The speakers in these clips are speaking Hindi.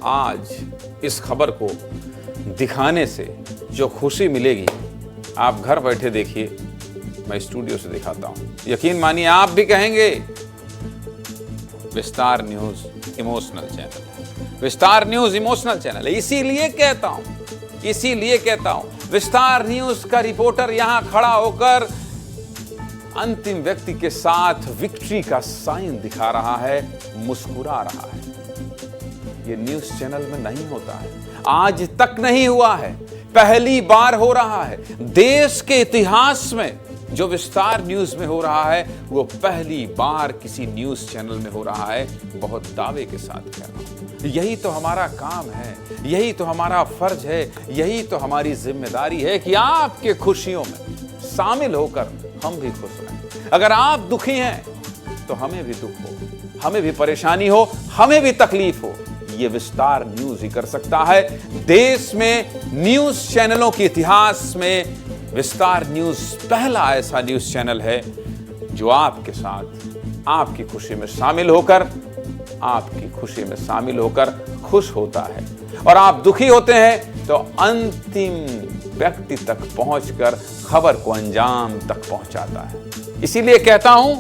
आज इस खबर को दिखाने से जो खुशी मिलेगी, आप घर बैठे देखिए, मैं स्टूडियो से दिखाता हूं। यकीन मानिए आप भी कहेंगे विस्तार न्यूज इमोशनल चैनल है, विस्तार न्यूज इमोशनल चैनल है। इसीलिए कहता हूं विस्तार न्यूज का रिपोर्टर यहां खड़ा होकर अंतिम व्यक्ति के साथ विक्ट्री का साइन दिखा रहा है, मुस्कुरा रहा है। ये न्यूज चैनल में नहीं होता है, आज तक नहीं हुआ है, पहली बार हो रहा है। देश के इतिहास में जो विस्तार न्यूज में हो रहा है वो पहली बार किसी न्यूज चैनल में हो रहा है। बहुत दावे के साथ कह रहा हूं, यही तो हमारा काम है, यही तो हमारा फर्ज है, यही तो हमारी जिम्मेदारी है कि आपके खुशियों में शामिल होकर हम भी खुश रहें। अगर आप दुखी हैं तो हमें भी दुख हो, हमें भी परेशानी हो, हमें भी तकलीफ हो, ये विस्तार न्यूज ही कर सकता है। देश में न्यूज चैनलों के इतिहास में विस्तार न्यूज पहला ऐसा न्यूज चैनल है जो आपके साथ आपकी खुशी में शामिल होकर खुश होता है। और आप दुखी होते हैं तो अंतिम व्यक्ति तक पहुंचकर खबर को अंजाम तक पहुंचाता है। इसीलिए कहता हूं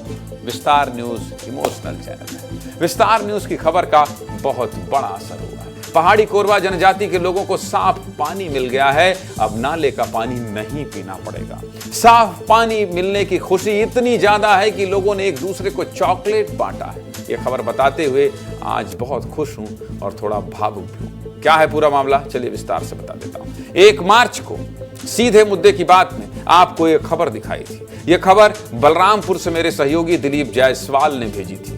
विस्तार न्यूज इमोशनल चैनल है। विस्तार न्यूज की खबर का बहुत बड़ा असर हुआ है। पहाड़ी कोरवा जनजाति के लोगों को साफ पानी मिल गया है, अब नाले का पानी नहीं पीना पड़ेगा। साफ पानी मिलने की खुशी इतनी ज्यादा है कि लोगों ने एक दूसरे को चॉकलेट बांटा है। यह खबर बताते हुए आज बहुत खुश हूं और थोड़ा भावुक भी हूं। क्या है पूरा मामला, चलिए विस्तार से बता देता हूं। 1 मार्च को सीधे मुद्दे की बात में आपको यह खबर दिखाई थी। यह खबर बलरामपुर से मेरे सहयोगी दिलीप जायसवाल ने भेजी थी।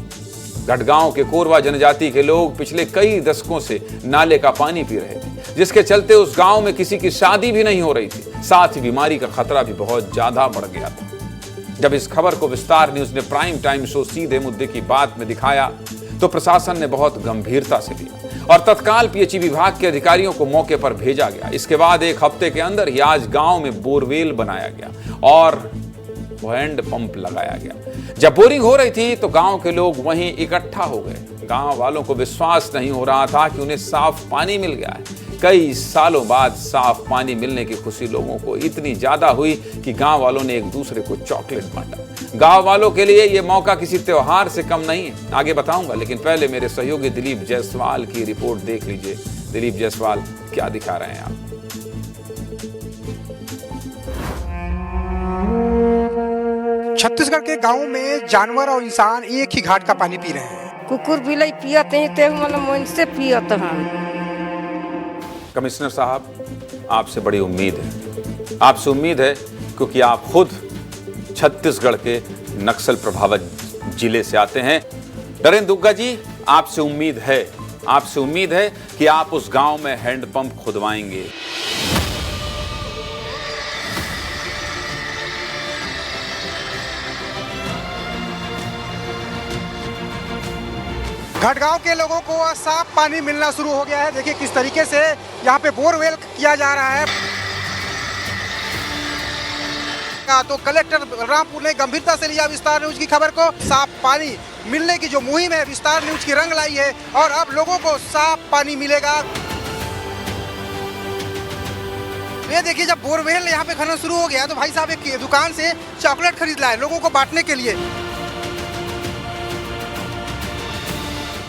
गढ़गांव के कोरवा जनजाति के लोग पिछले कई दशकों से नाले का पानी पी रहे थे, जिसके चलते उस गांव में किसी की शादी भी नहीं हो रही थी। साथ ही बीमारी का खतरा भी बहुत ज्यादा बढ़ गया था। जब इस खबर को विस्तार न्यूज ने प्राइम टाइम शो सीधे मुद्दे की बात में दिखाया तो प्रशासन ने बहुत गंभीरता से लिया और तत्काल पीएचई विभाग के अधिकारियों को मौके पर भेजा गया। इसके बाद 1 हफ्ते के अंदर ही आज गांव में बोरवेल बनाया गया और हैंड पंप लगाया गया। जब बोरिंग हो रही थी तो गांव के लोग वहीं इकट्ठा हो गए। गांव वालों को विश्वास नहीं हो रहा था कि उन्हें साफ पानी मिल गया है। कई सालों बाद साफ पानी मिलने की खुशी लोगों को इतनी ज्यादा हुई कि गांव वालों ने एक दूसरे को चॉकलेट बांटा। गांव वालों के लिए यह मौका किसी त्योहार से कम नहीं है, आगे बताऊंगा, लेकिन पहले मेरे सहयोगी दिलीप जायसवाल की रिपोर्ट देख लीजिए। दिलीप जायसवाल क्या दिखा रहे हैं आप? छत्तीसगढ़ के गांवों में जानवर और इंसान एक ही घाट का पानी पी रहे हैं। कुकुर बिलाई पियत हैं ते मन मन से पियत हैं। कमिश्नर साहब, आपसे बड़ी उम्मीद है क्योंकि आप खुद छत्तीसगढ़ के नक्सल प्रभावित जिले से आते हैं। नरेंद्र दुग्गा जी, आपसे उम्मीद है कि आप उस गांव में हैंडपंप खुदवाएंगे। घाटगांव के लोगों को साफ पानी मिलना शुरू हो गया है। देखिए किस तरीके से यहाँ पे बोरवेल किया जा रहा है। तो कलेक्टर बलरामपुर ने गंभीरता से लिया विस्तार न्यूज की खबर को। साफ पानी मिलने की जो मुहिम है विस्तार न्यूज की रंग लाई है और अब लोगों को साफ पानी मिलेगा। ये देखिए, जब बोरवेल यहाँ पे खनन शुरू हो गया तो भाई साहब एक दुकान से चॉकलेट खरीद लाए लोगों को बांटने के लिए।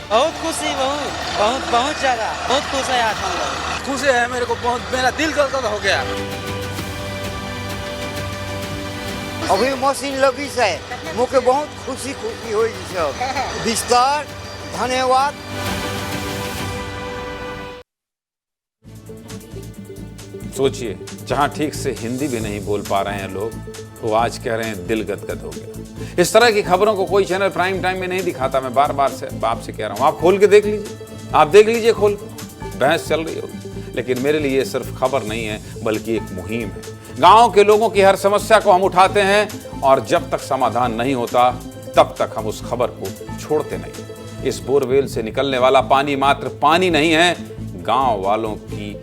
बहुत खुशी, बहुत ज्यादा बहुत खुश है। आज हम लोग खुश है, मेरे को बहुत, मेरा दिल गदगद हो गया। अभी मशीन लगी से मुझे बहुत खुशी हुई सब। विस्तार धन्यवाद। सोचिए, जहां ठीक से हिंदी भी नहीं बोल पा रहे हैं लोग, वो आज कह रहे हैं दिल गदगद हो गया। इस तरह की खबरों को कोई चैनल प्राइम टाइम में नहीं दिखाता। मैं बार बार से आपसे कह रहा हूं, आप खोल के देख लीजिए, आप देख लीजिए खोल, बहस चल रही होगी। लेकिन मेरे लिए सिर्फ खबर नहीं है बल्कि एक मुहिम है। गांव के लोगों की हर समस्या को हम उठाते हैं और जब तक समाधान नहीं होता तब तक हम उस खबर को छोड़ते नहीं। इस बोरवेल से निकलने वाला पानी मात्र पानी नहीं है, गांव वालों की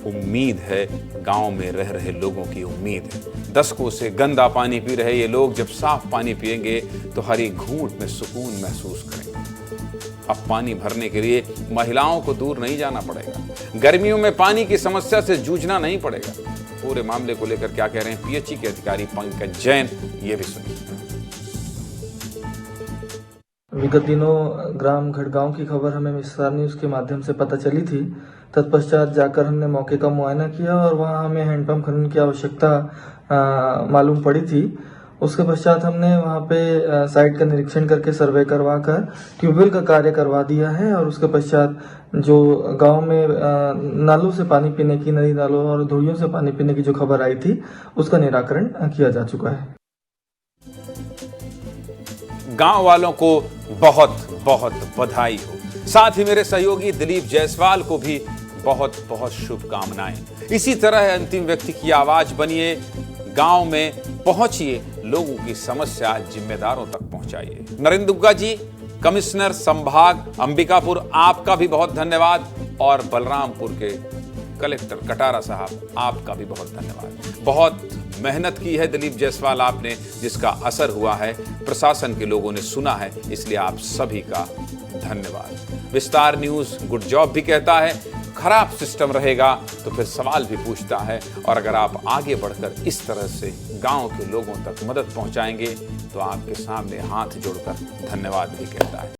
उम्मीद है, गांव में रह रहे लोगों की उम्मीद है। दशकों से गंदा पानी पी रहे ये लोग जब साफ पानी पिएंगे तो हर एक घूंट में सुकून महसूस करेंगे। अब पानी भरने के लिए महिलाओं को दूर नहीं जाना पड़ेगा, गर्मियों में पानी की समस्या से जूझना नहीं पड़ेगा। पूरे मामले को लेकर क्या कह रहे हैं पीएचई के अधिकारी पंकज जैन, ये भी सुनिए। विगत दिनों ग्राम घड़गांव की खबर हमें विस्तार न्यूज के माध्यम से पता चली थी। तत्पश्चात जाकर हमने मौके का मुआयना किया और वहां हमें हैंडपंप खनन की आवश्यकता मालूम पड़ी थी। उसके पश्चात हमने वहां पे साइट का निरीक्षण करके सर्वे करवाकर ट्यूबवेल का कार्य करवा दिया है और उसके पश्चात जो गांव में नालों से पानी पीने की, नदी नालों और धुड़ियों से पानी पीने की जो खबर आई थी उसका निराकरण किया जा चुका है। गांव वालों को बहुत बहुत बधाई हो। साथ ही मेरे सहयोगी दिलीप जायसवाल को भी बहुत बहुत शुभकामनाएं। इसी तरह अंतिम व्यक्ति की आवाज बनिए, गांव में पहुंचिए, लोगों की समस्या जिम्मेदारों तक पहुंचाइए। नरेंद्र दुग्गा जी, कमिश्नर संभाग अंबिकापुर, आपका भी बहुत धन्यवाद। और बलरामपुर के कलेक्टर कटारा साहब, आपका भी बहुत धन्यवाद। बहुत मेहनत की है दिलीप जायसवाल आपने, जिसका असर हुआ है, प्रशासन के लोगों ने सुना है, इसलिए आप सभी का धन्यवाद। विस्तार न्यूज गुड जॉब भी कहता है, खराब सिस्टम रहेगा तो फिर सवाल भी पूछता है। और अगर आप आगे बढ़कर इस तरह से गांव के लोगों तक मदद पहुंचाएंगे तो आपके सामने हाथ जोड़कर धन्यवाद भी कहता है।